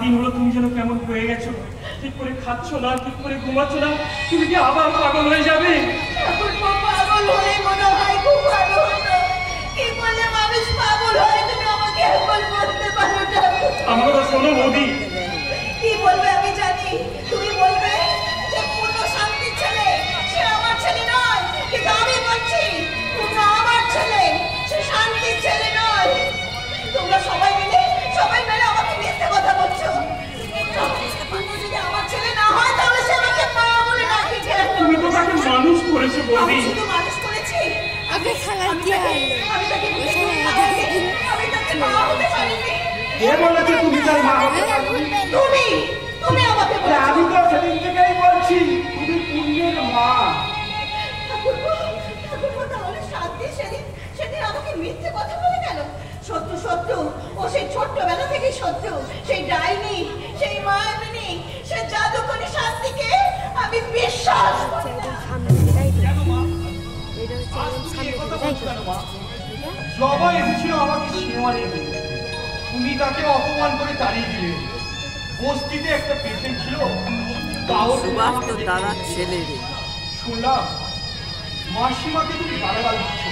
দিন হলো তুমি যেন কেমন হয়ে গেছো, ঠিক করে খাচ্ছ না, ঠিক করে ঘুমাচ্ছ না, তুমি কি আবার পাগল হয়ে যাবে? এখন পাগল হয়ে মনে হয় খুব ভালো হতো। কি বলে মানুষ পাগল হয় তুমি আমাকে একবার বলতে পারো না? আমার কথা শোনো বৌদি। কি বলবে আমি জানি, তুমি বলবে যে পূর্ণ শান্তির ছেলে, সে আমার ছেলে নয়, কিন্তু আমি বলছি পূর্ণ আমার ছেলে, সে শান্তির ছেলে নয়। তোমরা সবাই মিলে আমাকে মিথ্যে কথা বলছো। পূর্ণ যদি আমার ছেলে না হয় তাহলে সে আমাকে মা বলে ডাকে কেন? তুমি তো তাকে মানুষ করেছো বৌদি। আমি শুধু মানুষ করেছি, আগে খেলা কি হয়? আমি তাকে মা হতে পারিনি। কে বলেছে তুমি তার মা হতে পারবে? তুমি আমাকে বলেছো। আমি তো সেদিন থেকেই বলছি তুমি পূর্ণের মা। তাহলে শান্তি সেদিন আমাকে মিথ্যে কথা বলে গেল। সত্য ও সেই ছোট্টবেলা থেকেই সত্য, সেই ডাইনি, সেই মায়াবিনী, সে জাদুকরী শান্তিকে আমি বিশ্বাস করি না। সবাই এসেছিল আমাকে সীমানে দিতে, তুমি তাকে অপমান করে তাড়িয়ে দিলে। বস্তিতে একটা পেশেন্ট ছিল, তাও তারা ছেলে রে। শুনলাম মাসিমাকে তুমি গালাগাল দিচ্ছ।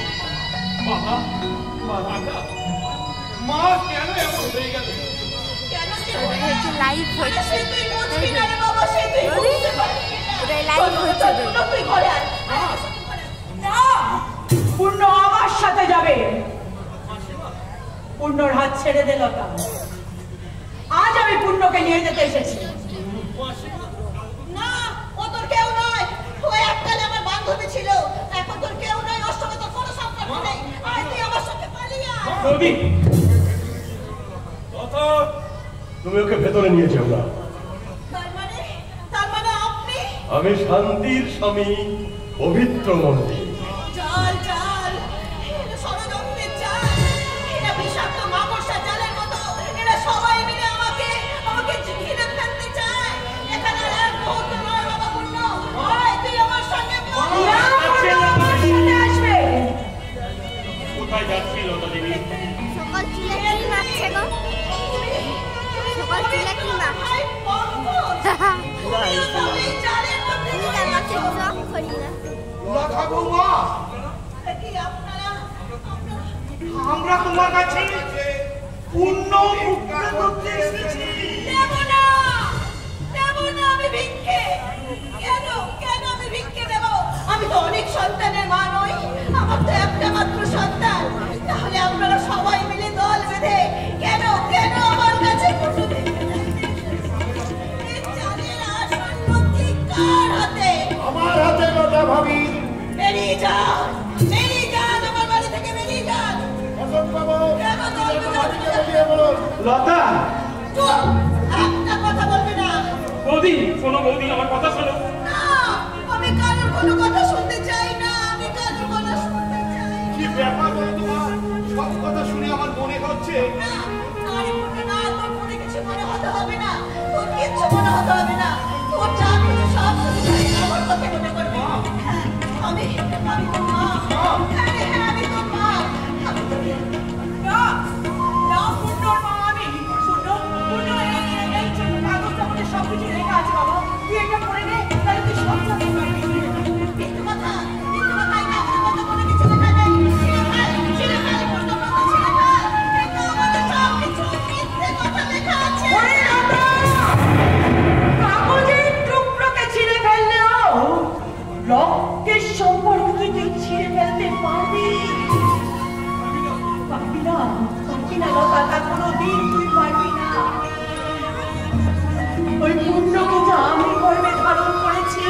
বাবা মা কেন এমন হয়ে গেল? লাইভ হচ্ছে, সে তুই বুঝবি না রে বাবা, সে তুই বুঝতে পারবি না। লাইভ হচ্ছে। তুই ঘরে আয়। না, পূর্ণ আমার সাথে যাবে। পূর্ণর হাত ছেড়ে দে লতা। আজ আমি পূর্ণকে নিয়ে যেতে এসেছি। না, ও তোর কেউ নয়। ও এককালে আমার বান্ধবী ছিল, এখন তোর কেউ নয়। ওর সঙ্গে তোর কোনো সম্পর্ক নেই। আয় তুই আমার সাথে পালিয়ে আয়। বৌদি, তুমি ওকে ভেতরে নিয়ে যাও না। তার মানে আপনি? আমি শান্তির স্বামী পবিত্র মন্দির। জাল এটা ষড়যন্ত্রের জাল। এটা বিষাক্ত মাকড়সা জালের মতো। এরা সবাই মিলে আমাকে ঘিরে ফেলতে চায়। এখানে আর এক মুহূর্ত নয় বাবা পূর্ণ। আয় তুই আমার সঙ্গে আসবে। কোথায় যাচ্ছি লতা দেবী? সকাল চুলে কি মারছে গো? সকাল চুলে কি মারছে? আমরা তোমার কাছে পূর্ণ মুক্ত করতে এসেছি। আমি ভিক্ষে কেন আমি ভিক্ষে দেব? আমি তো অনেক সন্তানের মা নই, আমার তো একটা মাত্র সন্তান। তাহলে আপনারা সবাই মিলে দল বেঁধে কেন আমার কাছে আমার হাতে লতা ভাবি। বেরিয়ে যান আমার বাড়ি থেকে, বেরিয়ে যান। লতা একটা কথা বলবে না। বৌদি শোনো, বৌদি আমার কথা শোনো। না, আমি কারোর কোনো কথা শুনতে চাই না। আমি কারোর কথা শুনতে চাই না। কি ব্যাপার তোমার? সব কথা শুনে আমার মনে হচ্ছে না, তোর মনে কিছু মনে হতে হবে না। তোর কিচ্ছু মনে হতে হবে না। তোর যা কিছু সব আমার কথা মনে করবি। আমি তোর মা। হ্যাঁ, আমি তোর মা। আমি তোর না, পূর্ণর মা আমি। পূর্ণ এই কাগজটা মধ্যে সবকিছু লেখা আছে বাবা। তুই এটা পড়ে নে, তাহলে তুই সব জানতে পারবি। মিথ্যে কথা এই কাগজের মধ্যে কোনো কিছু লেখা নেই। ছিঁড়ে ফেল, পূর্ণ কথা ছিঁড়ে ফেল। এই কাগজে সব কিছু মিথ্যে কথা লেখা আছে। কাগজের টুকরোকে ছিঁড়ে ফেললেও রক্তের সম্পর্ক তুই ছিঁড়ে ফেলতে পারবি না লতা, তা কোনোদিন তুই পারবি না। ওই পূর্ণকে যা আমি গর্বে ধারণ করেছি,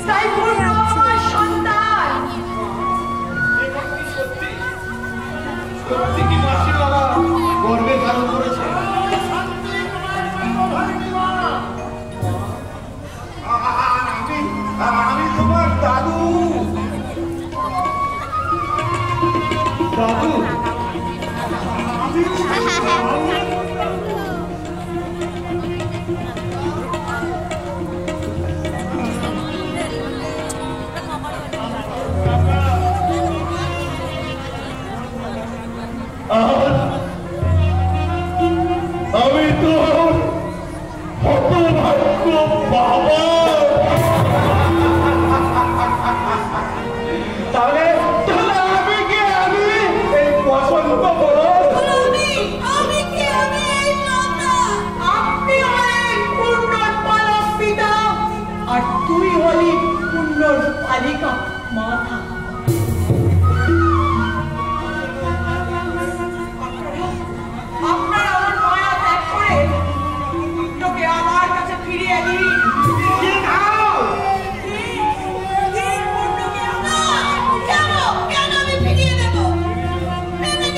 তাই পূর্ণ আমার সন্তান। সত্যি কি মাসি বাবা গর্বে ধারণ করেছে? আমি তোমার দাদু। আমি তো গো বাবা। তাহলে আমি কে? আমি এই বসন্ত বরণ। আমি কে? আমি এই লতা। আপনি হলেন পূর্ণর পালক পিতা আর তুই হলি পূর্ণর পালিকা মাতা। আপনারা আমার মায়া ত্যাগ করে পূর্ণকে আমার কাছে ফিরিয়ে দিন। পূর্ণকে কেন আমি ফিরিয়ে দেব? মেনে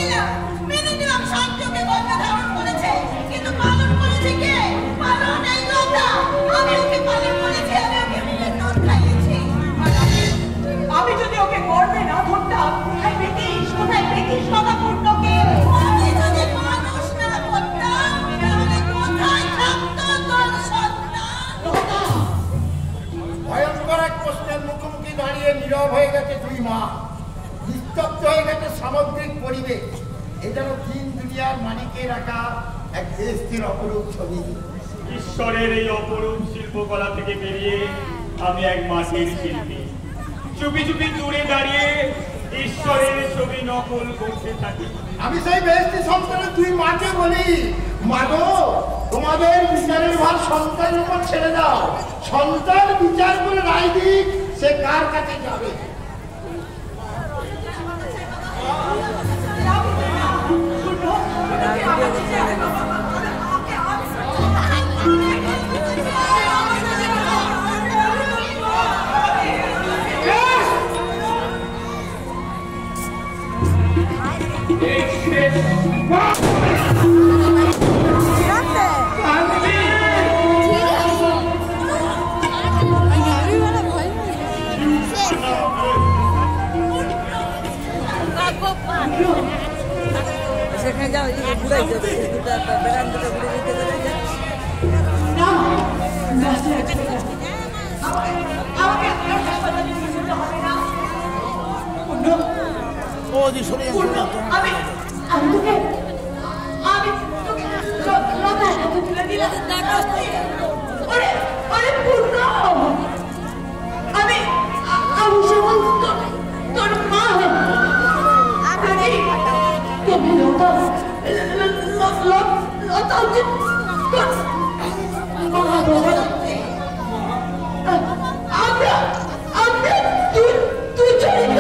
নিলাম সত্যকে গর্ভে ধারণ করেছে, কিন্তু পালন করেছে কে? পালন এই লতা। আমি ওকে পালন করেছি, আমি ওকে মিলের দুধ খাইয়েছি। আমি যদি ওকে গর্বে না ধরতাম কোথায় পেতিস কথা পূর্ণকে? আমি যদি মানুষ না করতাম তাহলে কোথায় থাকতো তোর সন্তান? ভয়ঙ্কর এক প্রশ্নের মুখোমুখি দাঁড়িয়ে নীরব হয়ে গেছে দুই মা। নিস্তব্ধ হয়ে গেছে সামগ্রিক পরিবেশ। এ যেন তিন দুনিয়ার মালিকের রাখা এক দেশটির অপরূপ ছবি। ঈশ্বরের এই অপরূপ শিল্পকলা থেকে বেরিয়ে আমি এক মাটির শিল্পী, চুপি চুপি দূরে দাঁড়িয়ে ঈশ্বরের ছবি নকল করতে থাকি। আমি সেই বেশটি সন্তানের দুই মাকে বলি, মাগো তোমাদের বিচারের ভার সন্তানের উপর ছেড়ে দাও। সন্তান বিচার করে রায় দিক সে কার কাছে যাবে। সেখানে যাও, এদিকে ঘুরাই যাবে, দুটা বেড়ান দুটো ঘুরে দিতে করে যাচ্ছে। আমাকে আপনার হাসপাতালে নিয়ে যেতে হবে না। আমি তোকে লতার হাতে তুলে দিলাম। আরে পূর্ণ, আমি সমস্ত তোর মা। তুমি লতা হচ্ছে তোর মা। আমরা তুই চরিত্র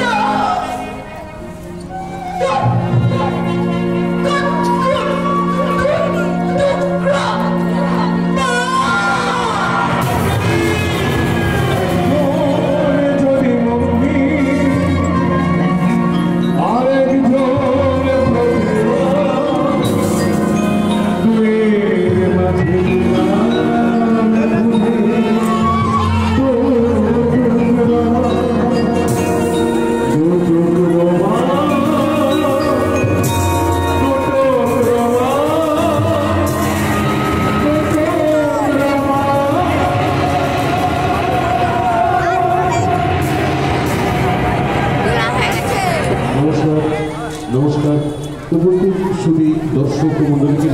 নমস্কার উপস্থিত সুধী দর্শক মন্ডলীকে